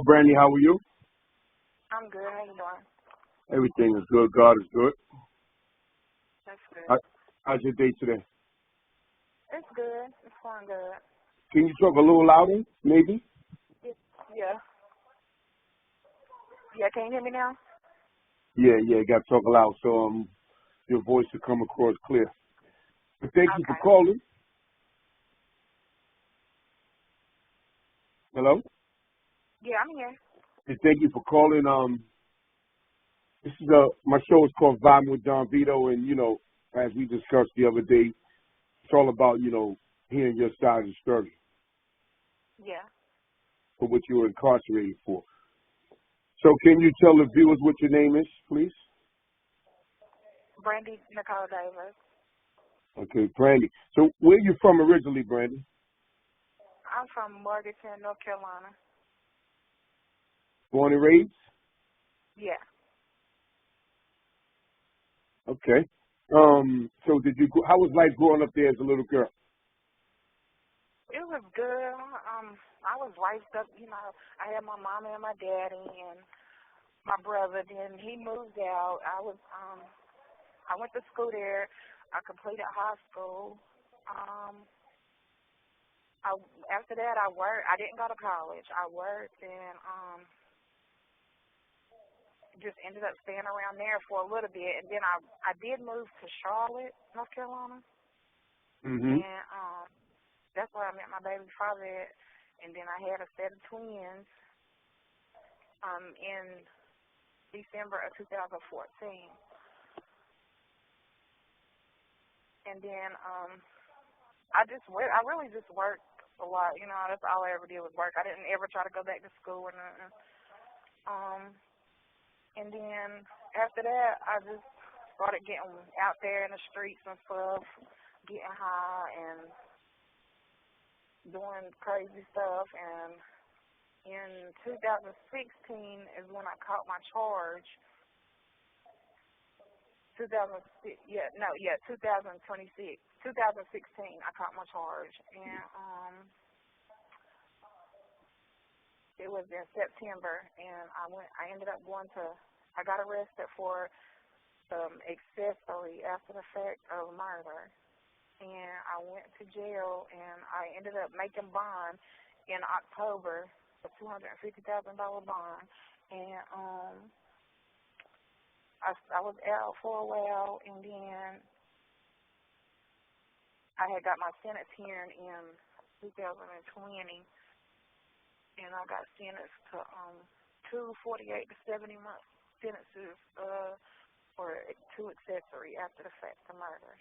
Brandy. How are you? I'm good. How you doing? Everything is good. God is good. That's good. How's your day today? It's good. It's going good. Can you talk a little louder, maybe? Yeah. Yeah, can you hear me now? Yeah. Got to talk loud so your voice will come across clear. But thank you for Okay. calling. Hello? Yeah, I'm here. And thank you for calling. This is my show is called Vibing with Don Vito, and as we discussed the other day, it's all about hearing your side of the story Yeah. for what you were incarcerated for. So can you tell the viewers what your name is, please? Brandy Nicole Davis. Okay, Brandy. So where are you from originally, Brandy? I'm from Morganton, North Carolina. Born and raised? Yeah. Okay. So how was life growing up there as a little girl? It was good. I was raised up, I had my mama and my daddy and my brother. Then he moved out. I went to school there. I completed high school. After that, I worked. I didn't go to college. I worked and just ended up staying around there for a little bit. And then I did move to Charlotte, North Carolina. Mm-hmm. And that's where I met my baby father at. And then I had a set of twins in December of 2014. And then I really just worked a lot. That's all I ever did was work. I didn't ever try to go back to school or nothing. And then after that, I just started getting out there in the streets and stuff, getting high and doing crazy stuff. And in 2016 is when I caught my charge. 2016, I caught my charge. And it was in September, and I ended up I got arrested for accessory after the fact of murder. And I went to jail, and I ended up making bond in October, a $250,000 bond. And I was out for a while, and then I had got my sentence hearing in 2020. And I got sentenced to 48 to 70 month sentences for two accessory after the fact of murder.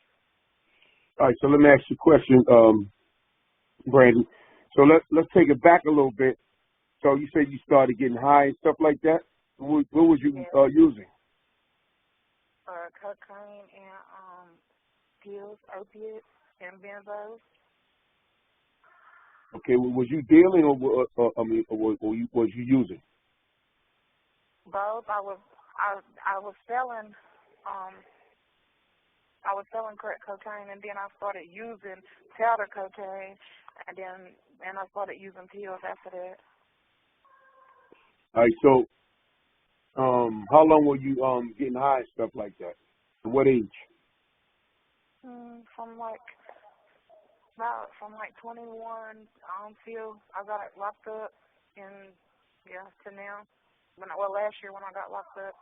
All right, so let me ask you a question, Brandy. So let's take it back a little bit. So you said you started getting high and stuff like that. What was you using? Cocaine and pills, opiates, and benzos. Okay, well, was you dealing or was you using? Both. I was selling. I was selling crack cocaine, and then I started using powder cocaine, and I started using pills after that. All right. So, how long were you getting high and stuff like that? At what age? From 21 until I got locked up, and to now. Last year when I got locked up.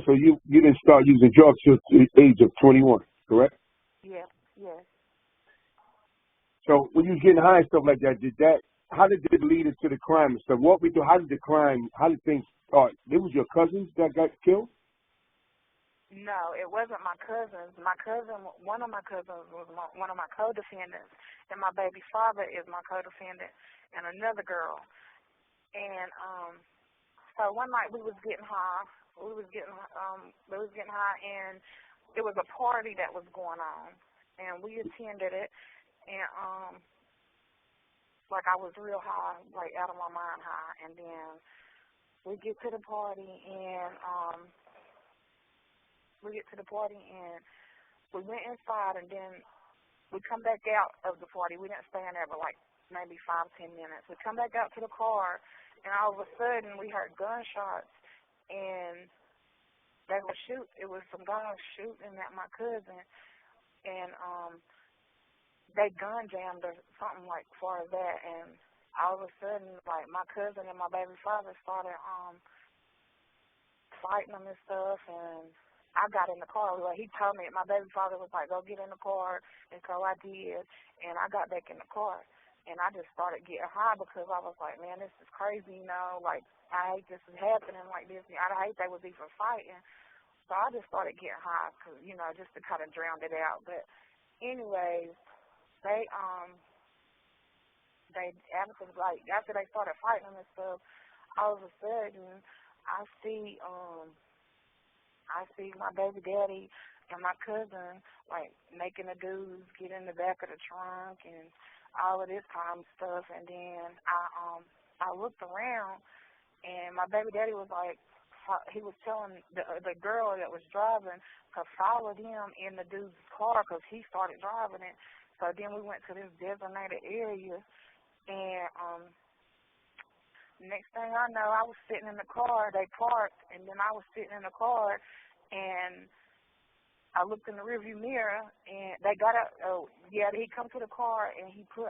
So you didn't start using drugs till the age of 21, correct? Yeah. Yes. So when you was getting high and stuff like that, how did it lead into the crime and stuff? Walk me through how did things start? It was your cousins that got killed? No, it wasn't my cousins. One of my cousins was one of my co-defendants, and my baby father is my co-defendant, and another girl. And so one night we was getting high. We was getting high, and it was a party that was going on, and we attended it. And I was real high, like out of my mind high. And then we get to the party, and we went inside, and then we come back out of the party. We didn't stay in there but like maybe 5-10 minutes. We come back out to the car, And all of a sudden, we heard gunshots, and they were shooting. It was some guys shooting at my cousin, and they gun jammed or something like far as that. And all of a sudden, like my cousin and my baby father started fighting them and stuff. And I got in the car. Like he told me, my baby father was like, "Go get in the car," and so I did. And I got back in the car, and I just started getting high because I was like, "Man, this is crazy," you know. Like I hate this is happening like this. I hate they was even fighting. So I just started getting high, cause, you know, just to kind of drown it out. But anyways, they after they started fighting and stuff, all of a sudden I see my baby daddy and my cousin like making the dudes get in the back of the trunk and all of this kind of stuff. And then I looked around, and my baby daddy was like, he was telling the girl that was driving to follow him in the dude's car because he started driving it. So then we went to this designated area, and next thing I know, I was sitting in the car. They parked, and then I was sitting in the car, and I looked in the rearview mirror, and they got out. Oh, yeah, he come to the car, and he put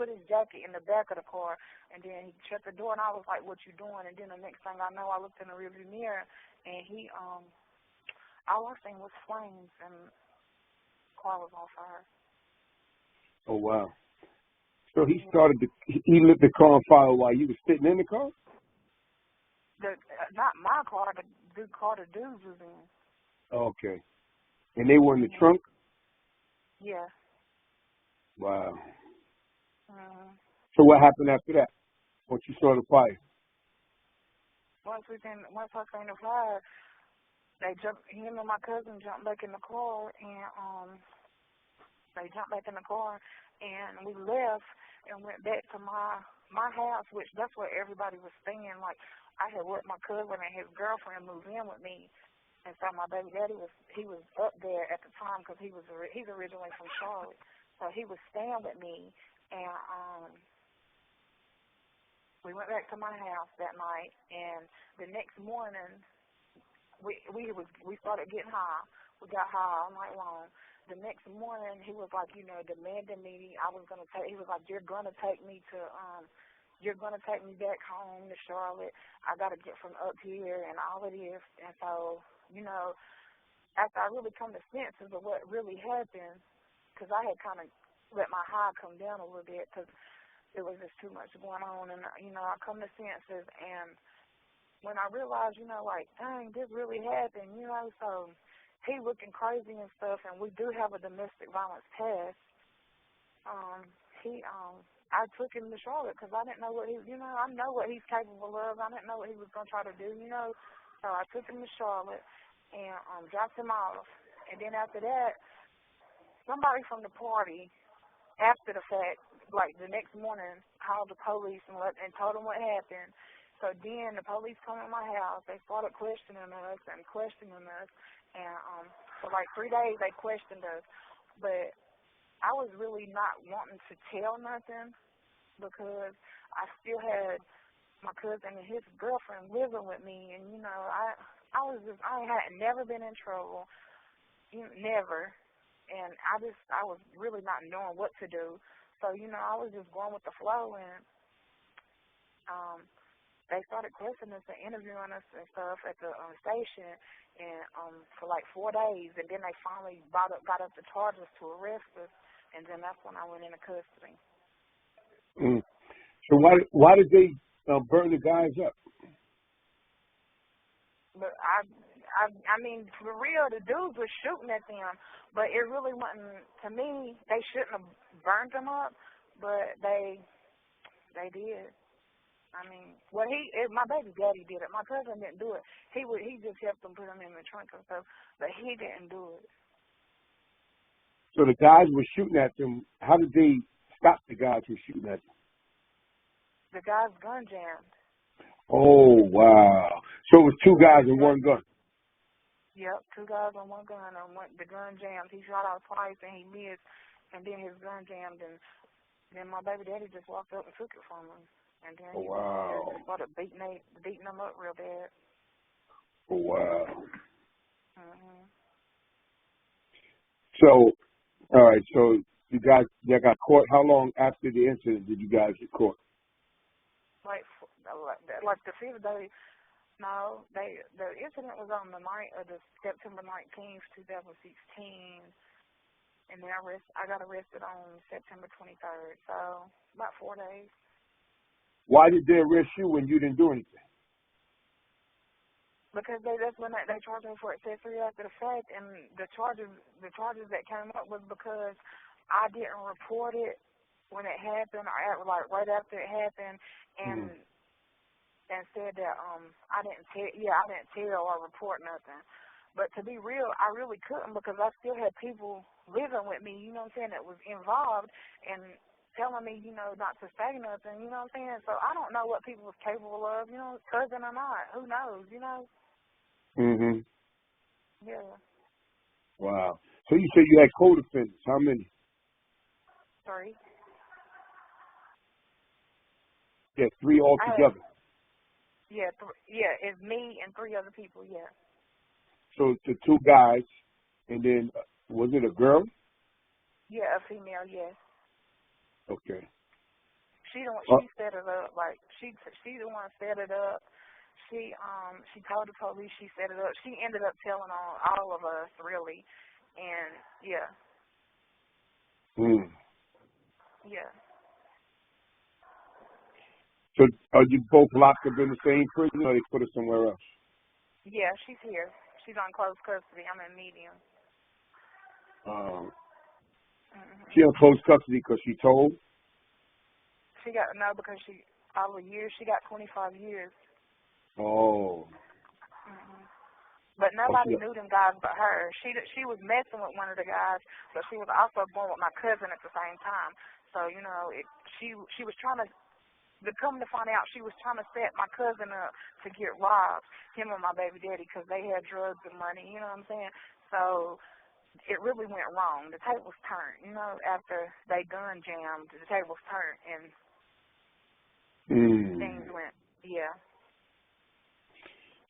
his jacket in the back of the car, and then he shut the door, and I was like, "What you doing?" And then the next thing I know, I looked in the rearview mirror, and all I seen was flames, and the car was on fire. Oh wow! So he lit the car on fire while you was sitting in the car. Not my car, the car the dudes was in. Okay. And they were in the trunk? Yeah. Wow. Mm-hmm. So what happened after that? Once you saw the fire? Once I seen the fire, him and my cousin jumped back in the car, and they jumped back in the car, and we left and went back to my house, which that's where everybody was staying. Like, I had let my cousin and his girlfriend move in with me. And so my baby daddy was up there at the time because he's originally from Charlotte. So he was staying with me, and we went back to my house that night. And the next morning, we started getting high. We got high all night long. The next morning, he was like, you know, demanding me. He was like, you're gonna take me back home to Charlotte. I gotta get from up here and all of this. And so, you know, after I really come to senses of what really happened, because I had kind of let my high come down a little bit because it was just too much going on. And, you know, I come to senses, and when I realized, you know, like, dang, this really happened, you know, so he looking crazy and stuff, and we do have a domestic violence test. I took him to Charlotte because I didn't know what I know what he's capable of. I didn't know what he was going to try to do, you know. So I took him to Charlotte and dropped him off. And then after that, somebody from the party, after the fact, like the next morning, called the police and told them what happened. So then the police come to my house. They started questioning us. And for like 3 days they questioned us. But I was really not wanting to tell nothing because I still had my cousin and his girlfriend living with me, and you know, I had never been in trouble, never, and I was really not knowing what to do. So you know, I was just going with the flow, and they started questioning us and interviewing us and stuff at the station, and for like 4 days, and then they finally got up the charges to arrest us, and then that's when I went into custody. Mm. So why did they burn the guys up? But I mean, for real, the dudes were shooting at them, but it really wasn't. To me, they shouldn't have burned them up, but they did. I mean, my baby daddy did it. My cousin didn't do it. He just helped them put them in the trunk and stuff, but he didn't do it. So the guys were shooting at them. How did they stop the guys from shooting at them? The guy's gun jammed. Oh, wow. So it was two guys and one gun. Yep, 2 guys on one gun, and the gun jammed. He shot out twice, and he missed, and then his gun jammed, and then my baby daddy just walked up and took it from him. And then Oh, he went over there wow. and started beating them up real bad. Oh, wow. Mhm. So, all right, so you guys got caught. How long after the incident did you guys get caught? Like the 5th day. No, the incident was on the night of the September 19th, 2016, and then I got arrested on September 23rd. So about 4 days. Why did they arrest you when you didn't do anything? Because that's when they charged me for accessory after the fact, and the charges that came up was because I didn't report it when it happened, or like right after it happened, and said that I didn't tell or report nothing. But to be real, I really couldn't because I still had people living with me, you know what I'm saying, that was involved and telling me, you know, not to say nothing, you know what I'm saying? So I don't know what people was capable of, you know, cousin or not. Who knows, you know? Mhm. Yeah. Wow. So you said you had co-defendants. How many? 3. Yeah, 3 altogether. Yeah, it's me and 3 other people, yeah. So the 2 guys, and then was it a girl? Yeah, a female, yes. Okay. She set it up, like she the one set it up. She told the police she set it up. She ended up telling on all of us really, and yeah. Yeah. So are you both locked up in the same prison, or they put her somewhere else? Yeah, she's here. She's on close custody. I'm in medium. She on close custody because she told? She got because all the years she got 25 years. Oh. But nobody knew them guys but her. She was messing with one of the guys, but she was also going with my cousin at the same time. So you know, she was trying to. Come to find out, she was trying to set my cousin up to get robbed, him and my baby daddy, because they had drugs and money. You know what I'm saying? So it really went wrong. The tables turned. You know, after they gun jammed, the tables turned and things went. Yeah.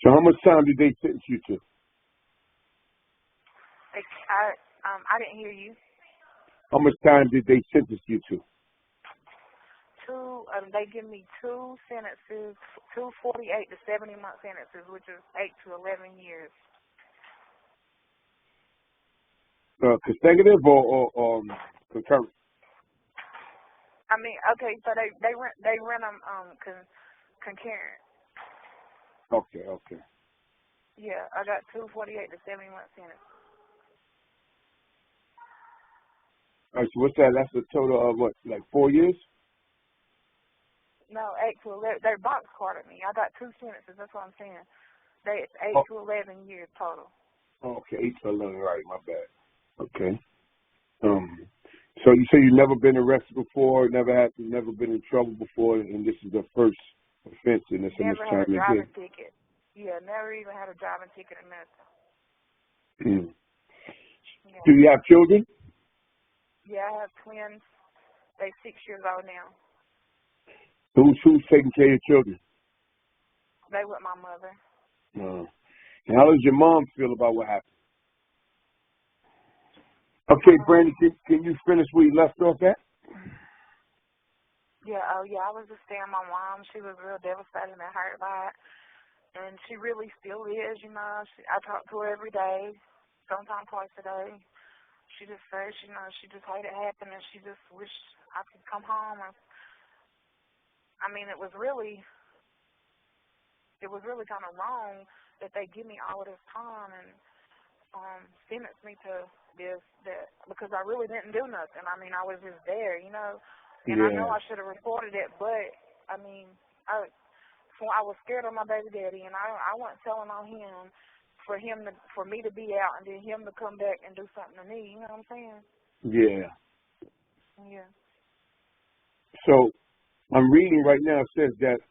So how much time did they sentence you to? I didn't hear you. How much time did they sentence you to? They give me 2 sentences, 2 48 to 70-month sentences, which is 8 to 11 years. Consecutive or concurrent? I mean, okay, so they rent them concurrent. Okay. Yeah, I got 2 48 to 70-month sentences. All right, so what's that? That's a total of what, like 4 years? No, 8 to 11. They box carded me. I got 2 sentences. That's what I'm saying. It's 8 to 11 years total. Okay, 8 to 11. Right, my bad. Okay. So you say you've never been arrested before, never been in trouble before, and this is the first offense in this Never time had a driving again. ticket. Yeah, never even had a driving ticket or nothing. Yeah. Do you have children? Yeah, I have twins. They 6 years old now. Who's taking care of your children? They with my mother. And how does your mom feel about what happened? Okay, Brandy, can you finish where you left off at? Yeah, I was just saying my mom, she was real devastated and hurt by it. And she really still is, you know. I talk to her every day, sometimes twice a day. She just says, you know, she just hated it happened and she just wished I could come home. I mean, it was really kind of wrong that they give me all of this time and sentence me to this, that, because I really didn't do nothing. I mean, I was just there, you know. And I know I should have reported it, but, I mean, I was scared of my baby daddy, and I wasn't telling on him for me to be out and then him to come back and do something to me, you know what I'm saying? Yeah. Yeah. So I'm reading right now. It says that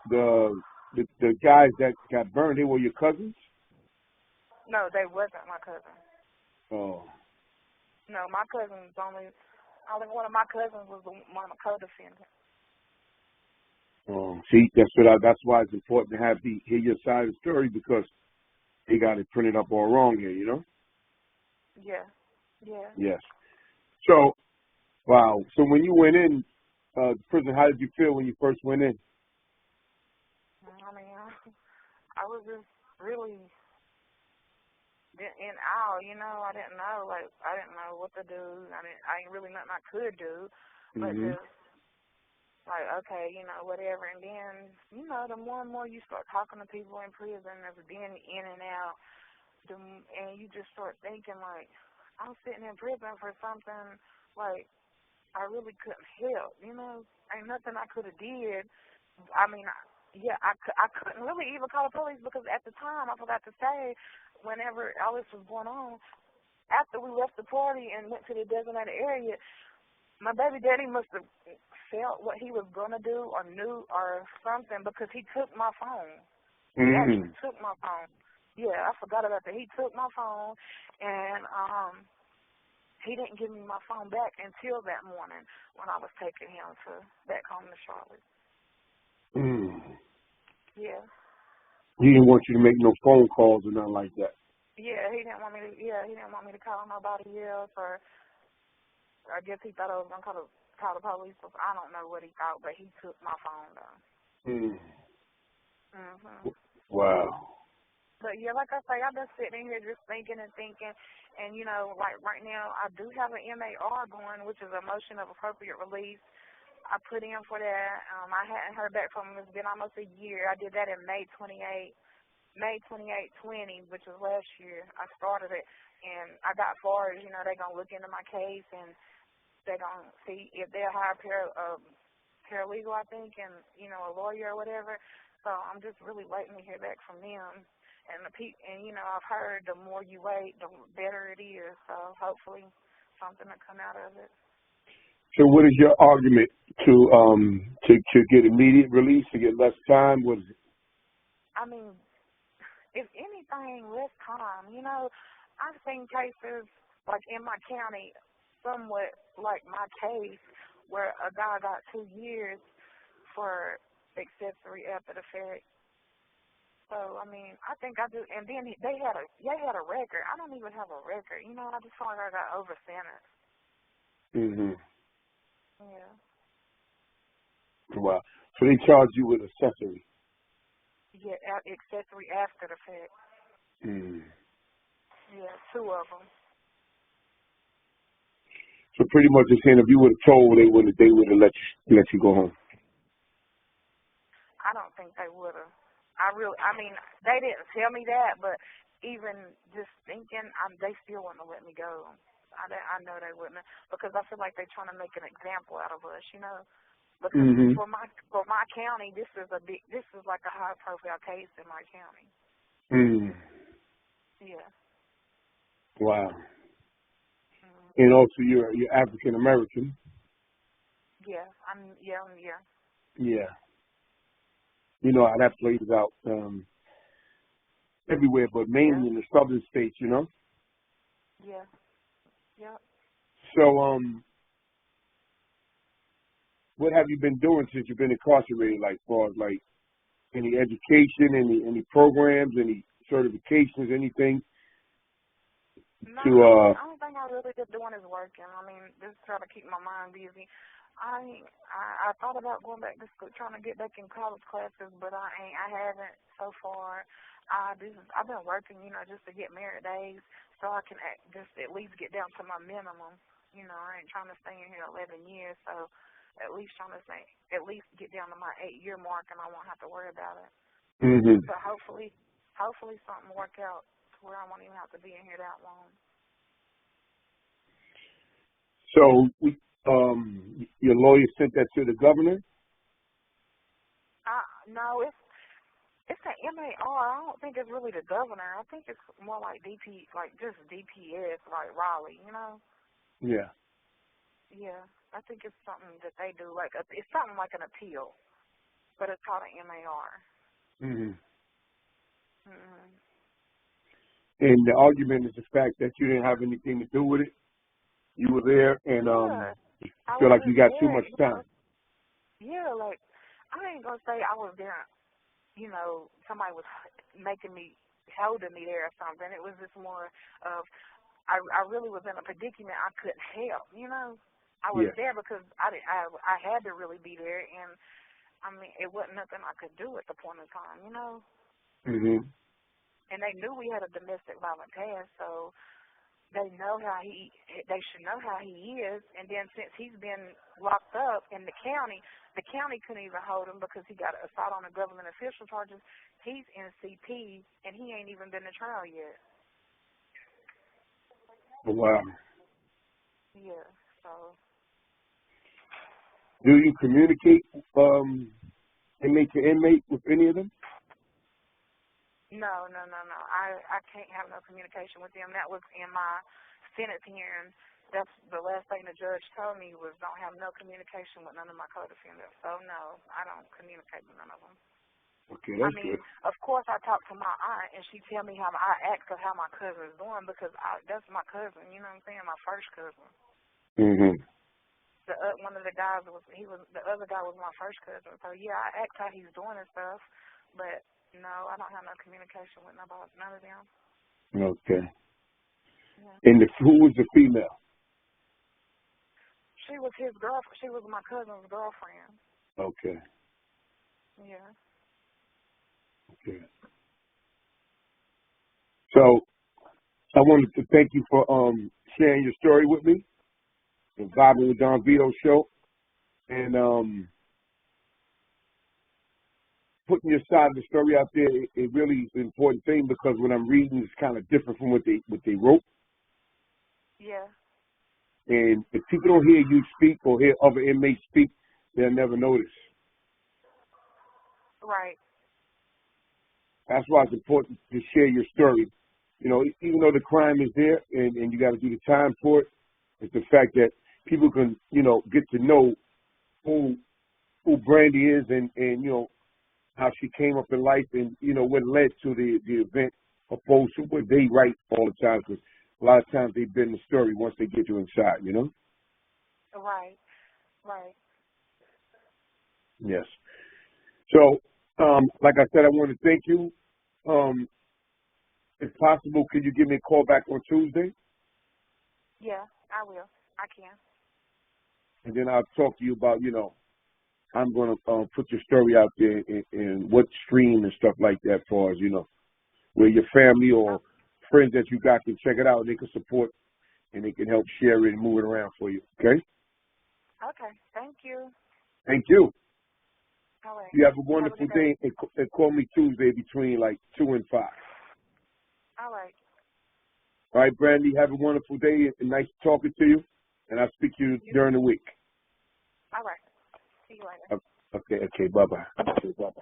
the guys that got burned, they were your cousins? No, they wasn't my cousin. Oh. No, my cousin's only one of my cousins was one of my co-defendants. See, that's why it's important to hear your side of the story, because they got it printed up all wrong here, you know? Yeah. Yeah. Yes. So, wow. So when you went in prison, how did you feel when you first went in? I mean, I was just really in awe, you know. I didn't know what to do. I ain't really nothing I could do, but just like, okay, you know, whatever. And then, you know, the more and more you start talking to people in prison, of being in and out, and you just start thinking, like, I'm sitting in prison for something, like, I really couldn't help, you know. Ain't nothing I could have did. I mean, I couldn't really even call the police, because at the time, I forgot to say, whenever all this was going on, after we left the party and went to the designated area, my baby daddy must have felt what he was going to do or knew or something, because he took my phone. He actually took my phone. Yeah, I forgot about that. He took my phone, and he didn't give me my phone back until that morning when I was taking him back home to Charlotte. Yeah. He didn't want you to make no phone calls or nothing like that. Yeah, he didn't want me to call nobody else, or I guess he thought I was gonna call the police. I don't know what he thought, but he took my phone though. Wow. But yeah, like I say, I've been sitting here just thinking, and you know, like right now, I do have an MAR going, which is a motion of appropriate release. I put in for that. I hadn't heard back from him. It's been almost a year. I did that in May 28, 20, which was last year. I started it, and I got far as, you know, they're going to look into my case, and they're going to see if they'll hire paralegal, I think, and, you know, a lawyer or whatever. So I'm just really waiting to hear back from them. And you know, I've heard the more you wait, the better it is. So hopefully something will come out of it. So what is your argument to get immediate release, to get less time? What is it? I mean, if anything, less time. You know, I've seen cases like in my county, somewhat like my case, where a guy got 2 years for accessory after the fact. So I mean, I think I do. And then they had a record. I don't even have a record. You know, I just feel like I got over sentenced. Yeah. Wow. So they charged you with accessory? Yeah, accessory after the fact. Yeah, 2 of them. So pretty much you're saying if you would have told, they would have let you go home. I don't think they would have. I mean, they didn't tell me that, but even just thinking, they still wouldn't have let me go. I know they wouldn't have, because I feel like they're trying to make an example out of us, you know. Because for my county, this is like a high profile case in my county. Yeah. Wow. And also you're African American. Yeah. Yeah. Yeah. You know how that plays out everywhere, but mainly in the southern states, you know? Yeah. Yeah. So, what have you been doing since you've been incarcerated, like, far as, like, any education, any programs, any certifications, anything? No, the only thing I really been doing is working. I mean, just trying to keep my mind busy. I thought about going back to school, trying to get back in college classes, but I haven't so far. I've been working, you know, just to get merit days, so I can just at least get down to my minimum. You know, I ain't trying to stay in here 11 years, so at least get down to my 8-year mark, and I won't have to worry about it. So hopefully something work out to where I won't even have to be in here that long. So, your lawyer sent that to the governor? No, it's an MAR. I don't think it's really the governor. I think it's more like just DPS, like Raleigh, you know? Yeah. Yeah, I think it's something that they do. It's something like an appeal, but it's called an MAR. And the argument is the fact that you didn't have anything to do with it. You were there, and you feel like you got too much time. Yeah, like I ain't gonna say I was there, somebody was holding me there or something. It was just more of, I really was in a predicament I couldn't help, I was Yeah. there because I had to really be there, and I mean, it wasn't nothing I could do at the point in time, Mhm. And they knew we had a domestic violence past, so they should know how he is. And then since he's been locked up in the county couldn't even hold him because he got assault on the government official charges. He's in CP, and he ain't even been to trial yet. Wow. Yeah, so. Do you communicate inmate to inmate with any of them? No. I can't have no communication with them. That was in my sentence hearing. That's the last thing the judge told me was don't have no communication with none of my co-defendants. So, no, I don't communicate with none of them. Okay, that's good. Of course, I talk to my aunt, and she tell me how I ask her how my cousin's doing because that's my cousin, you know what I'm saying, my first cousin. Mhm. One of the guys the other guy was my first cousin. So, yeah, I ask how he's doing and stuff, but, no, I don't have no communication with none of them. Okay. Yeah. And who was the female? She was his girlfriend. She was my cousin's girlfriend. Okay. Yeah. Okay. So I wanted to thank you for sharing your story with me, the Vibing with Don Vito show, and putting your side of the story out there. It really is an important thing because what I'm reading is kind of different from what they wrote. Yeah. And if people don't hear you speak or hear other inmates speak, they'll never notice. Right. That's why it's important to share your story. Even though the crime is there and you got to do the time for it, it's the fact that people can, get to know who Brandy is and how she came up in life and, what led to the event opposed to what they write all the time. Because a lot of times they bend the story once they get you inside, Right. Right. Yes. So, like I said, I want to thank you. If possible, could you give me a call back on Tuesday? Yeah, I will. I can. And then I'll talk to you about, I'm going to put your story out there and what stream and stuff like that for us, where your family or friends that you got can check it out and they can support and they can help share it and move it around for you. Okay? Okay. Thank you. Thank you. All right. You have a Have a wonderful good day. day and call me Tuesday between like 2 and 5. All right. All right, Brandy, have a wonderful day and nice talking to you. And I'll speak to you during the week. All right. See you later. Okay, bye-bye. Okay, bye-bye.